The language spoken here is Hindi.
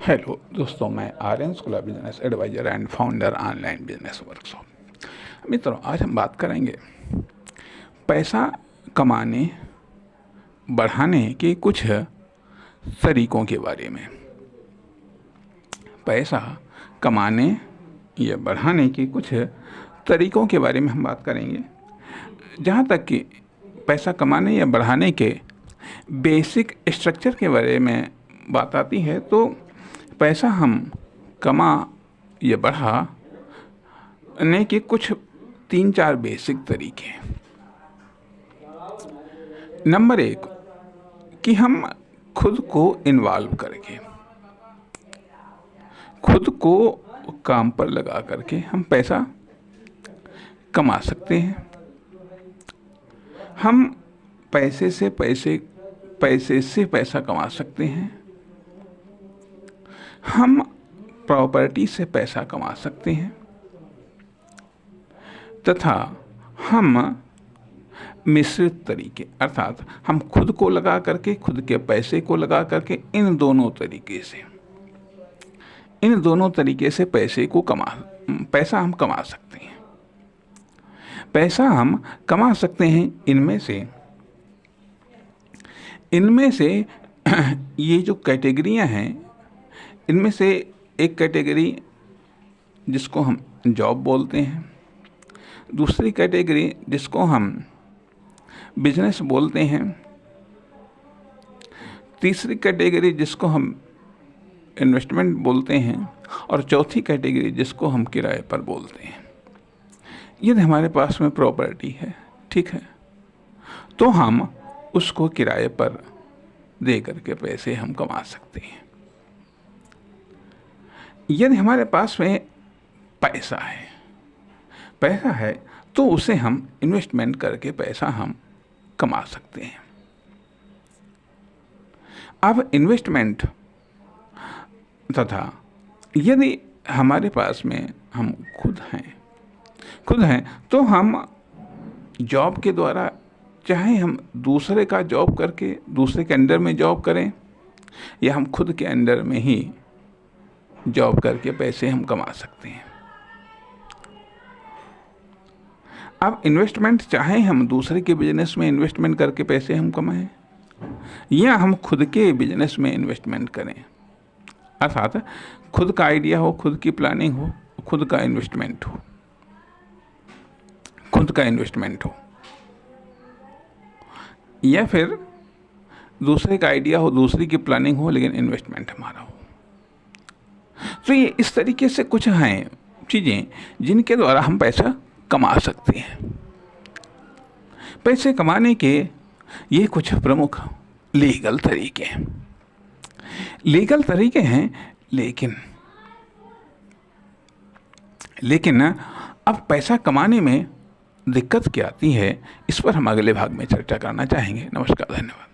हेलो दोस्तों, मैं Aryan school of business advisor and founder online business workshop. मित्रों, आज हम बात करेंगे पैसा कमाने बढ़ाने के कुछ तरीकों के बारे में। पैसा कमाने या बढ़ाने के कुछ तरीकों के बारे में हम बात करेंगे। जहाँ तक कि पैसा कमाने या बढ़ाने के बेसिक स्ट्रक्चर के बारे में बात आती है, तो पैसा हम कमा या बढ़ाने के कुछ 3-4 बेसिक तरीके हैं। नंबर 1, कि हम खुद को इन्वॉल्व करके, खुद को काम पर लगा करके हम पैसा कमा सकते हैं। हम पैसे से पैसा कमा सकते हैं। हम प्रॉपर्टी से पैसा कमा सकते हैं तथा हम मिश्रित तरीके, अर्थात हम खुद को लगा करके, खुद के पैसे को लगा करके, इन दोनों तरीके से पैसा हम कमा सकते हैं। पैसा हम कमा सकते हैं इनमें से ये जो कैटेगरियां हैं, इनमें से एक कैटेगरी जिसको हम जॉब बोलते हैं, दूसरी कैटेगरी जिसको हम बिजनेस बोलते हैं, तीसरी कैटेगरी जिसको हम इन्वेस्टमेंट बोलते हैं, और चौथी कैटेगरी जिसको हम किराए पर बोलते हैं। यदि हमारे पास में प्रॉपर्टी है, ठीक है, तो हम उसको किराए पर दे करके पैसे हम कमा सकते हैं। यदि हमारे पास में पैसा है तो उसे हम इन्वेस्टमेंट करके पैसा हम कमा सकते हैं। अब इन्वेस्टमेंट तथा यदि हमारे पास में हम खुद हैं तो हम जॉब के द्वारा, चाहे हम दूसरे का जॉब करके दूसरे के अंडर में जॉब करें, या हम खुद के अंडर में ही जॉब करके पैसे हम कमा सकते हैं। अब इन्वेस्टमेंट, चाहे हम दूसरे के बिजनेस में इन्वेस्टमेंट करके पैसे हम कमाएं, या हम खुद के बिजनेस में इन्वेस्टमेंट करें, अर्थात खुद का आइडिया हो, खुद की प्लानिंग हो, खुद का इन्वेस्टमेंट हो, या फिर दूसरे का आइडिया हो, दूसरी की प्लानिंग हो, लेकिन इन्वेस्टमेंट हमारा हो। तो ये इस तरीके से कुछ हैं चीज़ें जिनके द्वारा हम पैसा कमा सकते हैं। पैसे कमाने के ये कुछ प्रमुख लीगल तरीके हैं, लेकिन अब पैसा कमाने में दिक्कत क्या आती है, इस पर हम अगले भाग में चर्चा करना चाहेंगे। नमस्कार, धन्यवाद।